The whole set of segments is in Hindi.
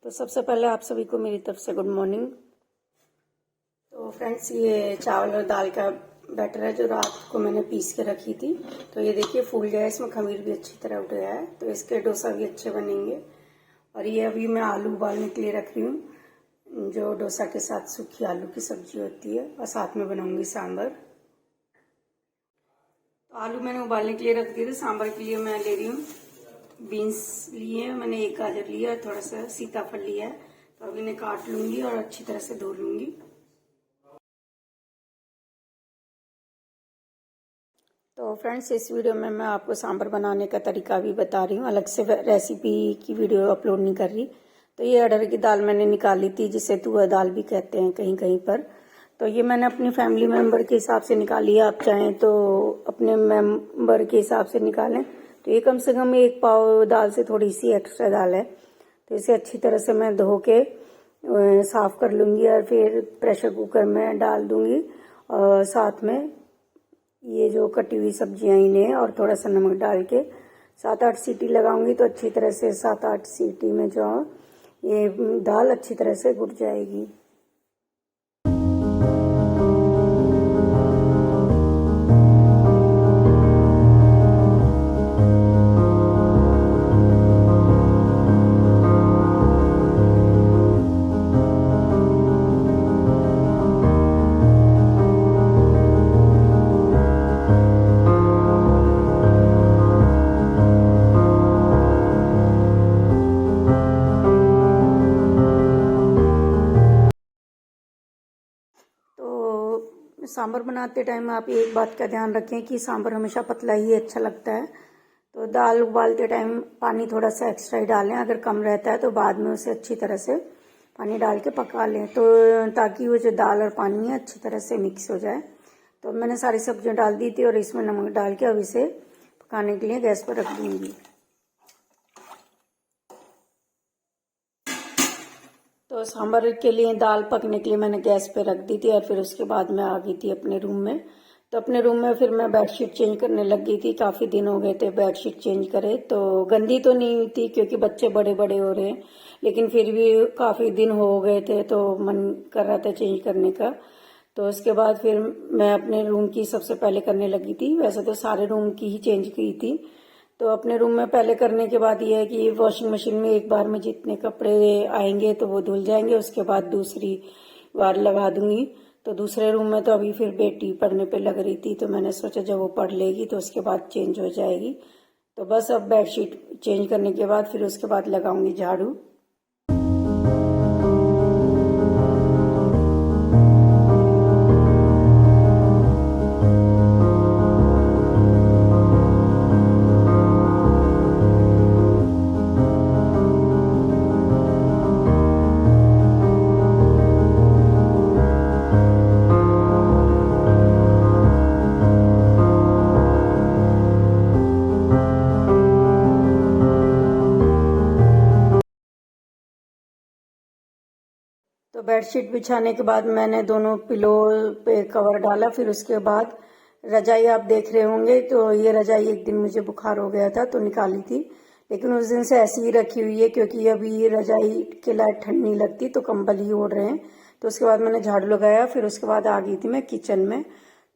तो सबसे पहले आप सभी को मेरी तरफ से गुड मॉर्निंग। तो फ्रेंड्स, ये चावल और दाल का बैटर है जो रात को मैंने पीस के रखी थी। तो ये देखिए फूल गया है, इसमें खमीर भी अच्छी तरह उठ गया है, तो इसके डोसा भी अच्छे बनेंगे। और ये अभी मैं आलू उबालने के लिए रख रही हूँ, जो डोसा के साथ सूखी आलू की सब्जी होती है, और साथ में बनाऊंगी सांभर। तो आलू मैंने उबालने के लिए रख दिए थे। सांभर के लिए मैं ले रही हूँ बीन्स लिए हैं मैंने, एक गाजर लिया है, थोड़ा सा सीताफल लिया है। तो अभी इन्हें काट लूंगी और अच्छी तरह से धो लूंगी। तो फ्रेंड्स, इस वीडियो में मैं आपको सांभर बनाने का तरीका भी बता रही हूँ, अलग से रेसिपी की वीडियो अपलोड नहीं कर रही। तो ये अरहर की दाल मैंने निकाली थी, जिसे तुअर दाल भी कहते हैं कहीं कहीं पर। तो ये मैंने अपनी फैमिली मेंबर के हिसाब से निकाली है, आप चाहें तो अपने मेंबर के हिसाब से निकालें। तो ये कम से कम 1 पाव दाल से थोड़ी सी एक्स्ट्रा दाल है। तो इसे अच्छी तरह से मैं धो के साफ कर लूँगी और फिर प्रेशर कुकर में डाल दूँगी। और साथ में ये जो कटी हुई सब्जियां इन्हें और थोड़ा सा नमक डाल के 7-8 सीटी लगाऊंगी। तो अच्छी तरह से 7-8 सीटी में जो ये दाल अच्छी तरह से घुट जाएगी। सांभर बनाते टाइम आप एक बात का ध्यान रखें कि सांभर हमेशा पतला ही अच्छा लगता है। तो दाल उबालते टाइम पानी थोड़ा सा एक्स्ट्रा ही डालें, अगर कम रहता है तो बाद में उसे अच्छी तरह से पानी डाल के पका लें, तो ताकि वो जो दाल और पानी है अच्छी तरह से मिक्स हो जाए। तो मैंने सारी सब्जियां डाल दी थी और इसमें नमक डाल के अब इसे पकाने के लिए गैस पर रख दूंगी। तो सांभर के लिए दाल पकने के लिए मैंने गैस पे रख दी थी और फिर उसके बाद मैं आ गई थी अपने रूम में। तो अपने रूम में फिर मैं बेडशीट चेंज करने लग गई थी। काफ़ी दिन हो गए थे बेडशीट चेंज करे। तो गंदी तो नहीं हुई थी क्योंकि बच्चे बड़े बड़े हो रहे हैं, लेकिन फिर भी काफ़ी दिन हो गए थे तो मन कर रहा था चेंज करने का। तो उसके बाद फिर मैं अपने रूम की सबसे पहले करने लगी थी। वैसे तो सारे रूम की ही चेंज की थी। तो अपने रूम में पहले करने के बाद ये है कि वॉशिंग मशीन में एक बार में जितने कपड़े आएंगे तो वो धुल जाएंगे, उसके बाद दूसरी बार लगा दूंगी। तो दूसरे रूम में तो अभी फिर बेटी पढ़ने पे लग रही थी, तो मैंने सोचा जब वो पढ़ लेगी तो उसके बाद चेंज हो जाएगी। तो बस अब बेडशीट चेंज करने के बाद फिर उसके बाद लगाऊंगी झाड़ू। तो बेडशीट बिछाने के बाद मैंने दोनों पिलो पे कवर डाला। फिर उसके बाद रजाई आप देख रहे होंगे, तो ये रजाई एक दिन मुझे बुखार हो गया था तो निकाली थी, लेकिन उस दिन से ऐसी ही रखी हुई है क्योंकि अभी रजाई के लायक ठंड नहीं लगती तो कंबल ही ओढ़ रहे हैं। तो उसके बाद मैंने झाड़ू लगाया, फिर उसके बाद आ गई थी मैं किचन में।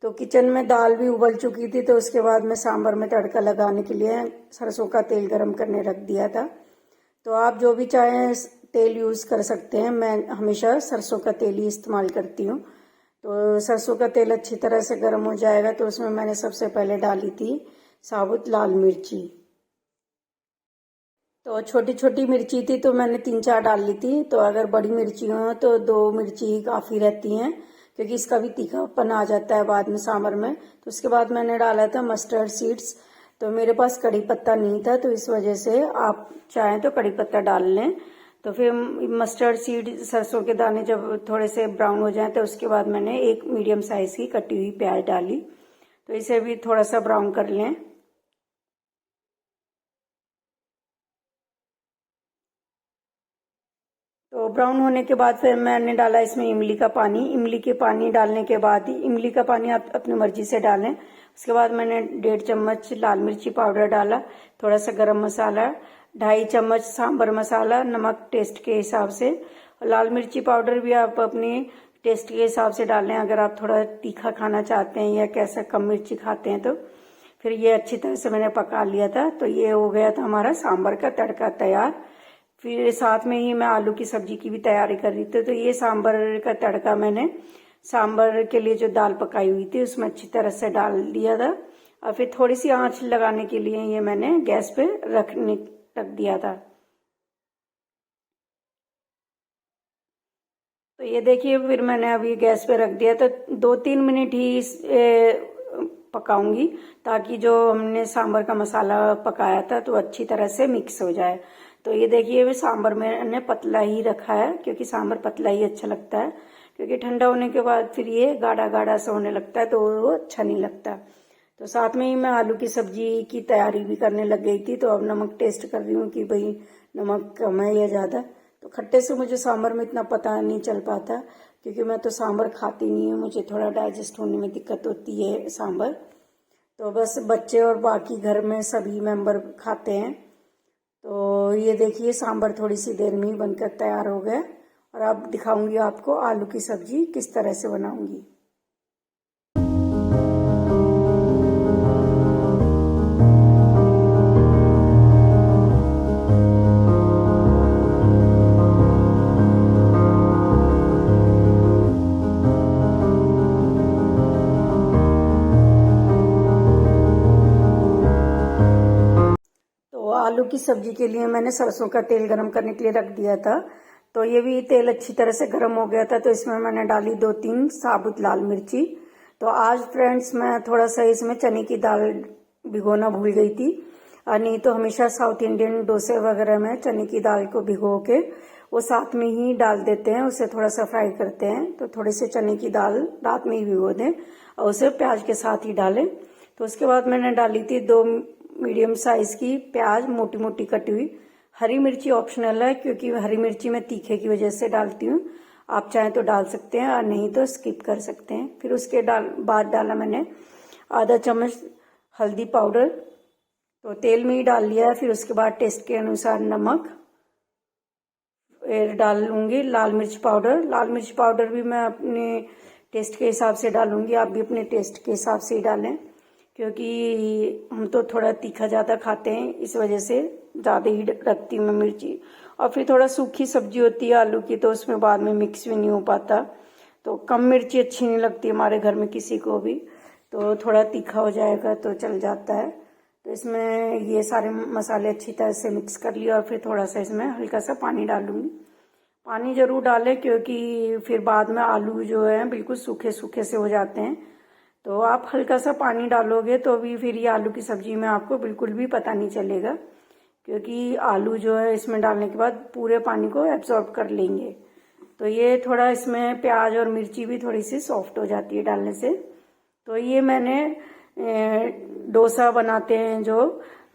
तो किचन में दाल भी उबल चुकी थी, तो उसके बाद मैं सांभर में तड़का लगाने के लिए सरसों का तेल गरम करने रख दिया था। तो आप जो भी चाहें तेल यूज़ कर सकते हैं, मैं हमेशा सरसों का तेल ही इस्तेमाल करती हूँ। तो सरसों का तेल अच्छी तरह से गर्म हो जाएगा तो उसमें मैंने सबसे पहले डाली थी साबुत लाल मिर्ची। तो छोटी छोटी मिर्ची थी तो मैंने 3-4 डाल ली थी। तो अगर बड़ी मिर्ची हो तो 2 मिर्ची ही काफ़ी रहती हैं, क्योंकि इसका भी तीखापन आ जाता है बाद में सांभर में। तो उसके बाद मैंने डाला था मस्टर्ड सीड्स। तो मेरे पास कड़ी पत्ता नहीं था, तो इस वजह से आप चाहें तो कड़ी पत्ता डाल लें। तो फिर मस्टर्ड सीड, सरसों के दाने जब थोड़े से ब्राउन हो जाए तो उसके बाद मैंने एक मीडियम साइज की कटी हुई प्याज डाली। तो इसे भी थोड़ा सा ब्राउन कर लें। तो ब्राउन होने के बाद फिर मैंने डाला इसमें इमली का पानी। इमली के पानी डालने के बाद ही, इमली का पानी आप अपनी मर्जी से डालें। उसके बाद मैंने 1.5 चम्मच लाल मिर्ची पाउडर डाला, थोड़ा सा गरम मसाला 2.5 चम्मच सांभर मसाला, नमक टेस्ट के हिसाब से, और लाल मिर्ची पाउडर भी आप अपने टेस्ट के हिसाब से डालें अगर आप थोड़ा तीखा खाना चाहते हैं या कैसा कम मिर्ची खाते हैं तो। फिर ये अच्छी तरह से मैंने पका लिया था। तो ये हो गया था हमारा सांभर का तड़का तैयार। फिर साथ में ही मैं आलू की सब्जी की भी तैयारी कर रही थी। तो ये सांभर का तड़का मैंने सांभर के लिए जो दाल पकाई हुई थी उसमें अच्छी तरह से डाल दिया था, और फिर थोड़ी सी आंच लगाने के लिए ये मैंने गैस पे रख दिया था। तो ये देखिए, फिर मैंने अभी गैस पे रख दिया। तो 2-3 मिनट ही पकाऊंगी, ताकि जो हमने सांभर का मसाला पकाया था तो अच्छी तरह से मिक्स हो जाए। तो ये देखिए, सांभर मैंने पतला ही रखा है, क्योंकि सांभर पतला ही अच्छा लगता है, क्योंकि ठंडा होने के बाद फिर ये गाढ़ा गाढ़ा सा होने लगता है तो वो अच्छा नहीं लगता। तो साथ में ही मैं आलू की सब्जी की तैयारी भी करने लग गई थी। तो अब नमक टेस्ट कर रही हूँ कि भाई नमक कम है या ज़्यादा। तो खट्टे से मुझे सांभर में इतना पता नहीं चल पाता, क्योंकि मैं तो सांभर खाती नहीं हूँ, मुझे थोड़ा डाइजेस्ट होने में दिक्कत होती है सांभर। तो बस बच्चे और बाकी घर में सभी मेंबर खाते हैं। तो ये देखिए, सांभर थोड़ी सी देर में ही बनकर तैयार हो गया, और अब दिखाऊंगी आपको आलू की सब्जी किस तरह से बनाऊंगी। आलू की सब्जी के लिए मैंने सरसों का तेल गरम करने के लिए रख दिया था। तो ये भी तेल अच्छी तरह से गरम हो गया था। तो इसमें मैंने डाली 2-3 साबुत लाल मिर्ची। तो आज फ्रेंड्स मैं थोड़ा सा इसमें चने की दाल भिगोना भूल गई थी, और नहीं तो हमेशा साउथ इंडियन डोसे वगैरह में चने की दाल को भिगो के वो साथ में ही डाल देते हैं, उसे थोड़ा सा फ्राई करते हैं। तो थोड़े से चने की दाल रात में ही भिगो दें और उसे प्याज के साथ ही डालें। तो उसके बाद मैंने डाली थी 2 मीडियम साइज की प्याज मोटी मोटी कटी हुई। हरी मिर्ची ऑप्शनल है, क्योंकि हरी मिर्ची मैं तीखे की वजह से डालती हूँ, आप चाहें तो डाल सकते हैं और नहीं तो स्किप कर सकते हैं। फिर उसके बाद डाला मैंने आधा चम्मच हल्दी पाउडर, तो तेल में ही डाल लिया है। फिर उसके बाद टेस्ट के अनुसार नमक, फिर डाल लूंगी लाल मिर्च पाउडर। लाल मिर्च पाउडर भी मैं अपने टेस्ट के हिसाब से डालूंगी, आप भी अपने टेस्ट के हिसाब से ही डालें, क्योंकि हम तो थोड़ा तीखा ज़्यादा खाते हैं, इस वजह से ज़्यादा ही रखती हूँ मैं मिर्ची। और फिर थोड़ा सूखी सब्जी होती है आलू की, तो उसमें बाद में मिक्स भी नहीं हो पाता, तो कम मिर्ची अच्छी नहीं लगती हमारे घर में किसी को भी। तो थोड़ा तीखा हो जाएगा तो चल जाता है। तो इसमें ये सारे मसाले अच्छी तरह से मिक्स कर लिया, और फिर थोड़ा सा इसमें हल्का सा पानी डालूंगी। पानी ज़रूर डालें, क्योंकि फिर बाद में आलू जो है बिल्कुल सूखे सूखे से हो जाते हैं। तो आप हल्का सा पानी डालोगे तो भी फिर ये आलू की सब्जी में आपको बिल्कुल भी पता नहीं चलेगा, क्योंकि आलू जो है इसमें डालने के बाद पूरे पानी को एब्जॉर्ब कर लेंगे। तो ये थोड़ा इसमें प्याज और मिर्ची भी थोड़ी सी सॉफ्ट हो जाती है डालने से। तो ये मैंने डोसा बनाते हैं जो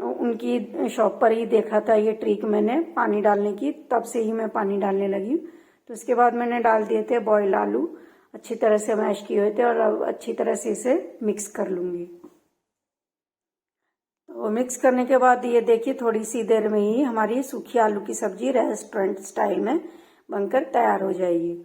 उनकी शॉप पर ही देखा था, ये ट्रिक मैंने पानी डालने की, तब से ही मैं पानी डालने लगी। तो उसके बाद मैंने डाल दिए थे बॉयल आलू, अच्छी तरह से मैश किए हुए थे, और अब अच्छी तरह से इसे मिक्स कर लूंगी। तो मिक्स करने के बाद ये देखिए, थोड़ी सी देर में ही हमारी सूखी आलू की सब्जी रेस्टोरेंट स्टाइल में बनकर तैयार हो जाएगी।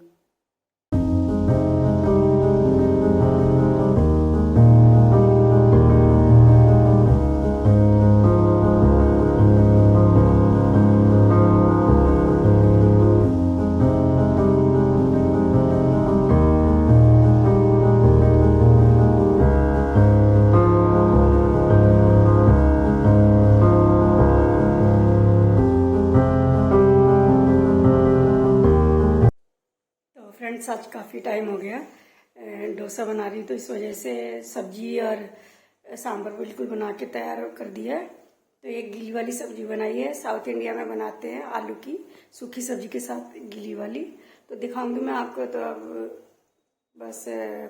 फ्रेंड्स, आज काफ़ी टाइम हो गया डोसा बना रही, तो इस वजह से सब्जी और सांभर बिल्कुल बना के तैयार कर दिया है। तो एक गीली वाली सब्जी बनाई है, साउथ इंडिया में बनाते हैं आलू की सूखी सब्जी के साथ गीली वाली। तो दिखाऊंगी मैं आपको। तो अब बस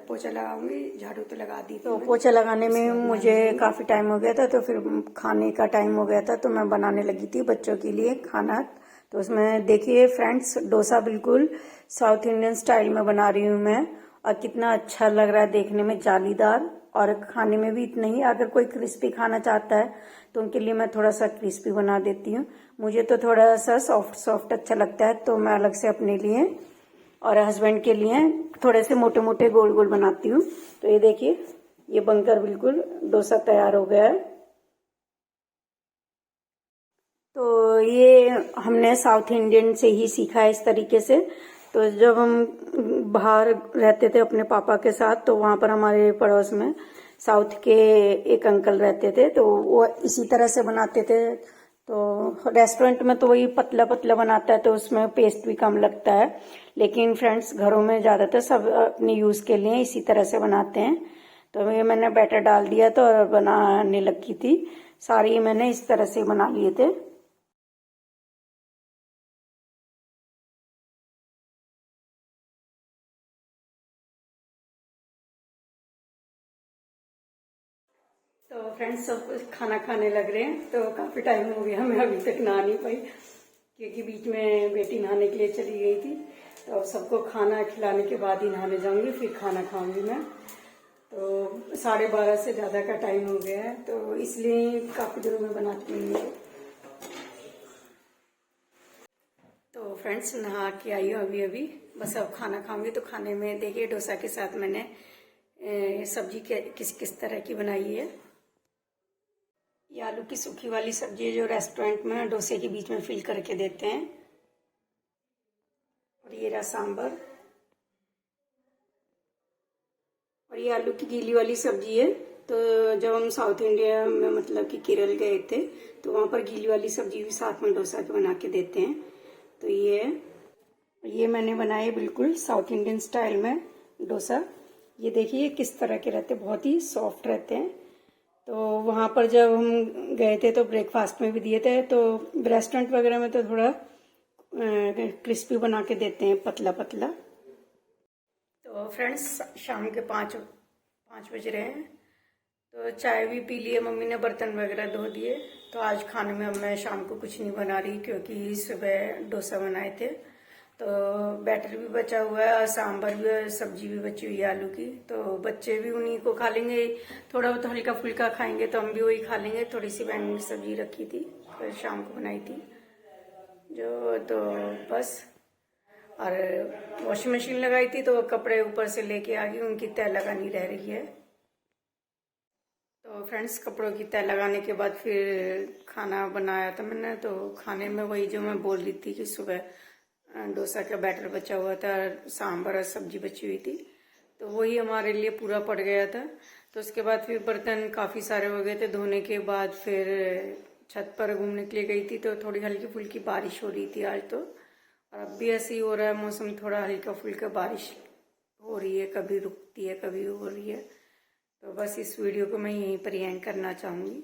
पोछा लगाऊंगी, झाड़ू तो लगा दी। तो पोछा लगाने में मुझे काफ़ी टाइम हो गया था, तो फिर खाने का टाइम हो गया था, तो मैं बनाने लगी थी बच्चों के लिए खाना। तो उसमें देखिए फ्रेंड्स, डोसा बिल्कुल साउथ इंडियन स्टाइल में बना रही हूँ मैं, और कितना अच्छा लग रहा है देखने में, जालीदार, और खाने में भी इतना ही। अगर कोई क्रिस्पी खाना चाहता है तो उनके लिए मैं थोड़ा सा क्रिस्पी बना देती हूँ। मुझे तो थोड़ा सा सॉफ्ट सॉफ्ट अच्छा लगता है, तो मैं अलग से अपने लिए और हस्बैंड के लिए थोड़े से मोटे मोटे गोल गोल बनाती हूँ। तो ये देखिए, ये बनकर बिल्कुल डोसा तैयार हो गया है। तो ये हमने साउथ इंडियन से ही सीखा है इस तरीके से। तो जब हम बाहर रहते थे अपने पापा के साथ, तो वहां पर हमारे पड़ोस में साउथ के एक अंकल रहते थे, तो वो इसी तरह से बनाते थे। तो रेस्टोरेंट में तो वही पतला पतला बनाता है, तो उसमें पेस्ट भी कम लगता है। लेकिन फ्रेंड्स, घरों में ज्यादातर सब अपने यूज के लिए इसी तरह से बनाते हैं। तो ये मैंने बैटर डाल दिया तो और बनाने लगी थी। सारी मैंने इस तरह से बना लिए थे। तो फ्रेंड्स, सब खाना खाने लग रहे हैं। तो काफी टाइम हो गया, मैं अभी तक नहा नहीं पाई, क्योंकि बीच में बेटी नहाने के लिए चली गई थी। तो सबको खाना खिलाने के बाद ही नहाने जाऊंगी, फिर खाना खाऊंगी मैं। तो 12:30 से ज्यादा का टाइम हो गया है, तो इसलिए काफी देर में बनाती हूँ। तो फ्रेंड्स, नहा के आई हूँ अभी अभी, बस अब खाना खाऊंगी। तो खाने में देखिए, डोसा के साथ मैंने सब्जी किस किस तरह की बनाई है। ये आलू की सूखी वाली सब्जी है, जो रेस्टोरेंट में डोसे के बीच में फिल करके देते हैं। और ये रहा सांबर। और ये आलू की गीली वाली सब्जी है। तो जब हम साउथ इंडिया में मतलब कि केरल गए थे, तो वहां पर गीली वाली सब्जी भी साथ में डोसा के बना के देते हैं। तो ये मैंने बनाए बिल्कुल साउथ इंडियन स्टाइल में डोसा। ये देखिए किस तरह के रहते हैं, बहुत ही सॉफ्ट रहते हैं। तो वहां पर जब हम गए थे तो ब्रेकफास्ट में भी दिए थे। तो रेस्टोरेंट वगैरह में तो थोड़ा क्रिस्पी बना के देते हैं, पतला पतला। तो फ्रेंड्स, शाम के 5 बज रहे हैं। तो चाय भी पी लिए, मम्मी ने बर्तन वगैरह धो दिए। तो आज खाने में अब मैं शाम को कुछ नहीं बना रही, क्योंकि सुबह डोसा बनाए थे। तो बैटर भी बचा हुआ है और सांभर भी है, सब्जी भी बची हुई है आलू की। तो बच्चे भी उन्हीं को खा लेंगे, थोड़ा बहुत हल्का फुल्का खाएंगे, तो हम भी वही खा लेंगे। थोड़ी सी बैंगन की सब्जी रखी थी, फिर शाम को बनाई थी जो। तो बस, और वॉशिंग मशीन लगाई थी, तो कपड़े ऊपर से लेके आ गई, उनकी तह लगानी रह रही है। तो फ्रेंड्स, कपड़ों की तह लगाने के बाद फिर खाना बनाया था मैंने। तो खाने में वही जो मैं बोल रही थी कि सुबह डोसा का बैटर बचा हुआ था, सांभर और सब्जी बची हुई थी, तो वही हमारे लिए पूरा पड़ गया था। तो उसके बाद फिर बर्तन काफ़ी सारे हो गए थे। धोने के बाद फिर छत पर घूमने के लिए गई थी, तो थोड़ी हल्की फुल्की बारिश हो रही थी आज तो। और अब भी ऐसे ही हो रहा है मौसम, थोड़ा हल्का फुल्का बारिश हो रही है, कभी रुकती है कभी हो रही है। तो बस इस वीडियो को मैं यहीं पर एंड करना चाहूँगी।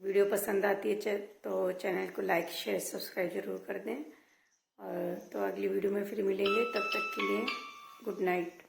वीडियो पसंद आती है तो चैनल को लाइक शेयर सब्सक्राइब जरूर कर दें। और तो अगली वीडियो में फिर मिलेंगे, तब तक के लिए गुड नाइट।